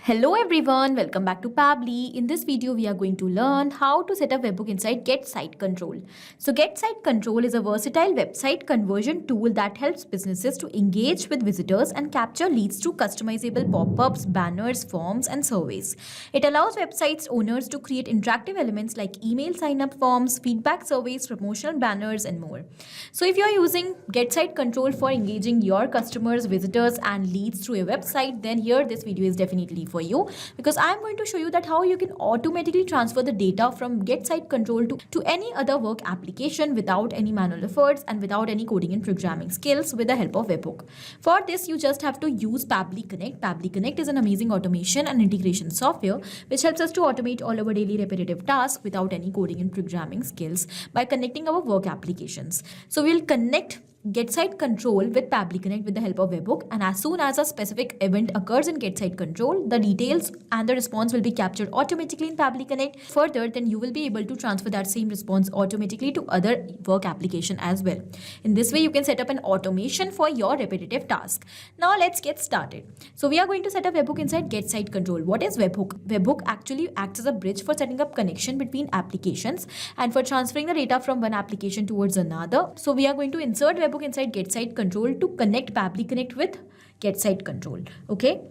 Hello everyone, welcome back to Pabbly. In this video, we are going to learn how to set up webhook inside Getsitecontrol. So Getsitecontrol is a versatile website conversion tool that helps businesses to engage with visitors and capture leads through customizable pop-ups, banners, forms, and surveys. It allows websites owners to create interactive elements like email sign-up forms, feedback surveys, promotional banners, and more. So if you are using Getsitecontrol for engaging your customers, visitors, and leads through a website, then here this video is definitely for you, because I am going to show you that how you can automatically transfer the data from Getsitecontrol to any other work application without any manual efforts and without any coding and programming skills with the help of Webhook. For this, you just have to use Pabbly Connect. Pabbly Connect is an amazing automation and integration software which helps us to automate all our daily repetitive tasks without any coding and programming skills by connecting our work applications. So we'll connect Getsitecontrol with Pabbly Connect with the help of Webhook, and as soon as a specific event occurs in Getsitecontrol, the details and the response will be captured automatically in Pabbly Connect. Further, then you will be able to transfer that same response automatically to other work application as well. In this way, you can set up an automation for your repetitive task. Now let's get started. So we are going to set up Webhook inside Getsitecontrol. What is Webhook? Webhook actually acts as a bridge for setting up connection between applications and for transferring the data from one application towards another. So we are going to insert Webhook inside Getsitecontrol to connect Pabbly Connect with Getsitecontrol. Okay.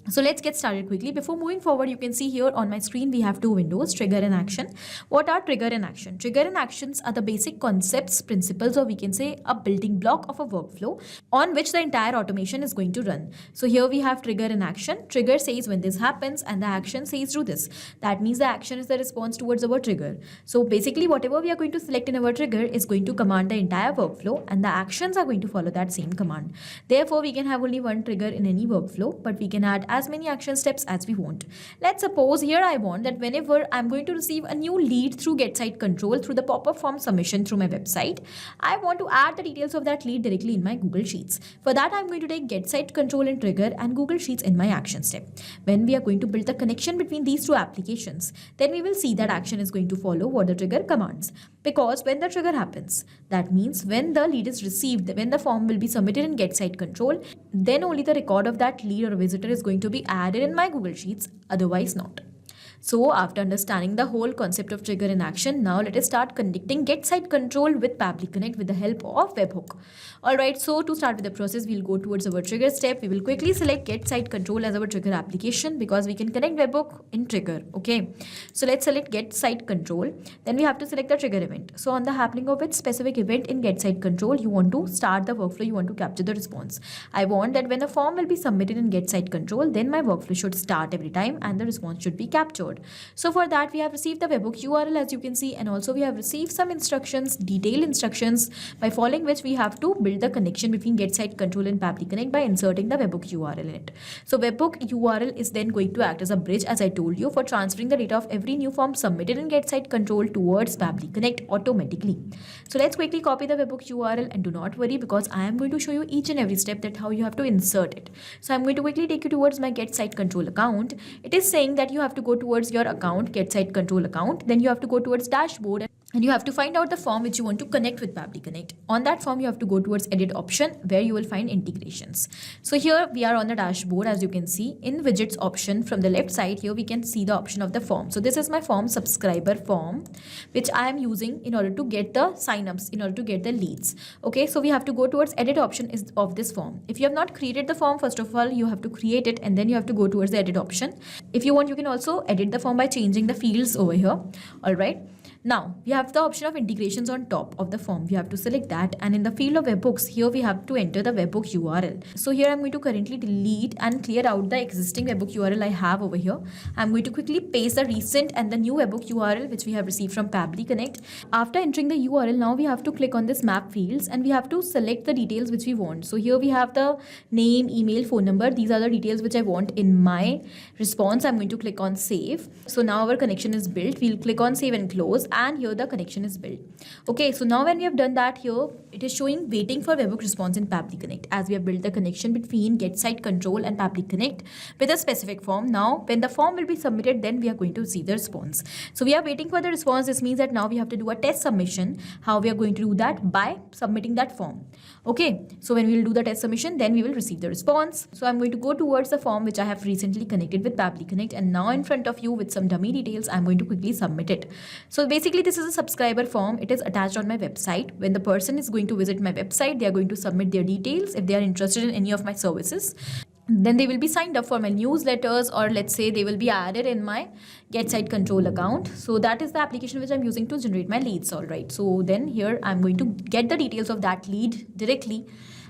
So let's get started quickly. Before moving forward, you can see here on my screen, we have two windows, trigger and action. What are trigger and action? Trigger and actions are the basic concepts, principles, or we can say a building block of a workflow on which the entire automation is going to run. So here we have trigger and action. Trigger says when this happens and the action says do this. That means the action is the response towards our trigger. So basically whatever we are going to select in our trigger is going to command the entire workflow, and the actions are going to follow that same command. Therefore, we can have only one trigger in any workflow, but we can add as many action steps as we want. Let's suppose here I want that whenever I'm going to receive a new lead through Getsitecontrol through the pop-up form submission through my website, I want to add the details of that lead directly in my Google Sheets. For that, I'm going to take Getsitecontrol and trigger and Google Sheets in my action step. When we are going to build the connection between these two applications, then we will see that action is going to follow what the trigger commands. Because when the trigger happens, that means when the lead is received, when the form will be submitted in Getsitecontrol, then only the record of that lead or visitor is going to be added in my Google Sheets, otherwise not. So after understanding the whole concept of trigger in action, now let us start connecting Getsitecontrol with Pabbly Connect with the help of Webhook. Alright, so to start with the process, we'll go towards our trigger step. We will quickly select Getsitecontrol as our trigger application because we can connect Webhook in trigger. Okay, so let's select Getsitecontrol. Then we have to select the trigger event. So on the happening of which specific event in Getsitecontrol, you want to start the workflow, you want to capture the response. I want that when a form will be submitted in Getsitecontrol, then my workflow should start every time and the response should be captured. So for that, we have received the Webhook URL as you can see, and also we have received some instructions, detailed instructions, by following which we have to build the connection between Getsitecontrol and Pabbly Connect by inserting the Webhook URL in it. So Webhook URL is then going to act as a bridge, as I told you, for transferring the data of every new form submitted in Getsitecontrol towards Pabbly Connect automatically. So let's quickly copy the Webhook URL, and do not worry because I am going to show you each and every step that how you have to insert it. So I'm going to quickly take you towards my Getsitecontrol account. It is saying that you have to go towards your account, Getsitecontrol account, then you have to go towards dashboard and you have to find out the form which you want to connect with Pabbly Connect. On that form, you have to go towards edit option where you will find integrations. So here we are on the dashboard, as you can see. In widgets option from the left side, here we can see the option of the form. So this is my form, subscriber form, which I am using in order to get the signups, in order to get the leads. Okay, so we have to go towards edit option is of this form. If you have not created the form, first of all, you have to create it and then you have to go towards the edit option. If you want, you can also edit the form by changing the fields over here. All right. Now, we have the option of integrations on top of the form. We have to select that, and in the field of webhooks, here we have to enter the webhook URL. So here I'm going to currently delete and clear out the existing webhook URL I have over here. I'm going to quickly paste the recent and the new webhook URL which we have received from Pabbly Connect. After entering the URL, now we have to click on this map fields and we have to select the details which we want. So here we have the name, email, phone number. These are the details which I want in my response. I'm going to click on save. So now our connection is built. We'll click on save and close. and here the connection is built. Okay, so now when we have done that, here it is showing waiting for webhook response in Pabbly Connect, as we have built the connection between Getsitecontrol and Pabbly Connect with a specific form. Now when the form will be submitted, then we are going to see the response. So we are waiting for the response. This means that now we have to do a test submission. How we are going to do that? By submitting that form. Okay, so when we will do the test submission, then we will receive the response. So I'm going to go towards the form which I have recently connected with Pabbly Connect, and now in front of you with some dummy details, I'm going to quickly submit it. So basically this is a subscriber form. It is attached on my website. When the person is going to visit my website, they are going to submit their details if they are interested in any of my services. Then they will be signed up for my newsletters, or let's say they will be added in my Getsitecontrol account. So that is the application which I'm using to generate my leads. All right, so then here I'm going to get the details of that lead directly,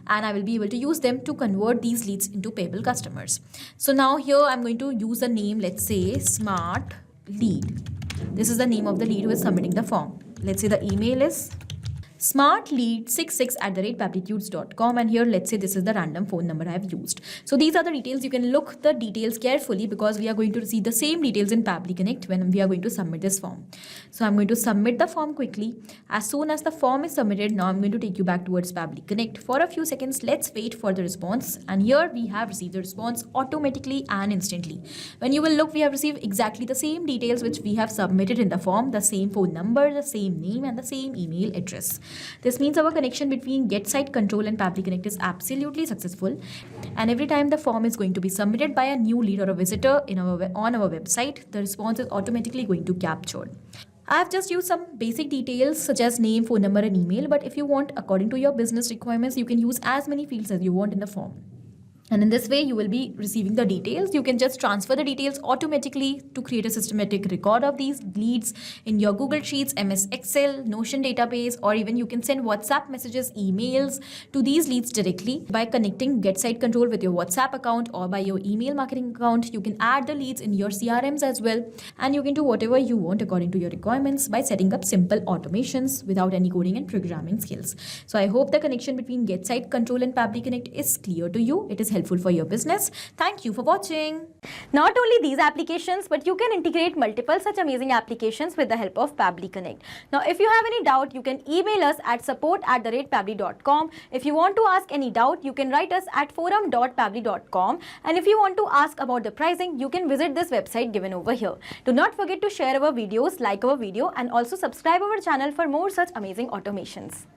and I will be able to use them to convert these leads into payable customers. So now here I'm going to use a name, let's say Smart Lead. This is the name of the lead who is submitting the form. Let's say the email is smartlead66@pabblytudes.com, and here let's say this is the random phone number I have used. So these are the details. You can look the details carefully because we are going to receive the same details in Pabbly Connect when we are going to submit this form. So I'm going to submit the form quickly. As soon as the form is submitted, now I'm going to take you back towards Pabbly Connect for a few seconds. Let's wait for the response, and here we have received the response automatically and instantly. When you will look, we have received exactly the same details which we have submitted in the form, the same phone number, the same name, and the same email address. This means our connection between Getsitecontrol and Pabbly Connect is absolutely successful, and every time the form is going to be submitted by a new lead or a visitor on our website, the response is automatically going to be captured. I have just used some basic details such as name, phone number, and email, but if you want, according to your business requirements, you can use as many fields as you want in the form. And in this way, you will be receiving the details. You can just transfer the details automatically to create a systematic record of these leads in your Google Sheets, MS Excel, Notion database, or even you can send WhatsApp messages, emails to these leads directly by connecting Getsitecontrol with your WhatsApp account or by your email marketing account. You can add the leads in your CRMs as well, and you can do whatever you want according to your requirements by setting up simple automations without any coding and programming skills. So I hope the connection between Getsitecontrol and Pabbly Connect is clear to you. It is helpful for your business. Thank you for watching. Not only these applications, but you can integrate multiple such amazing applications with the help of Pabbly Connect. Now, if you have any doubt, you can email us at support@pabbly.com. If you want to ask any doubt, you can write us at forum.pabbly.com. And if you want to ask about the pricing, you can visit this website given over here. Do not forget to share our videos, like our video, and also subscribe our channel for more such amazing automations.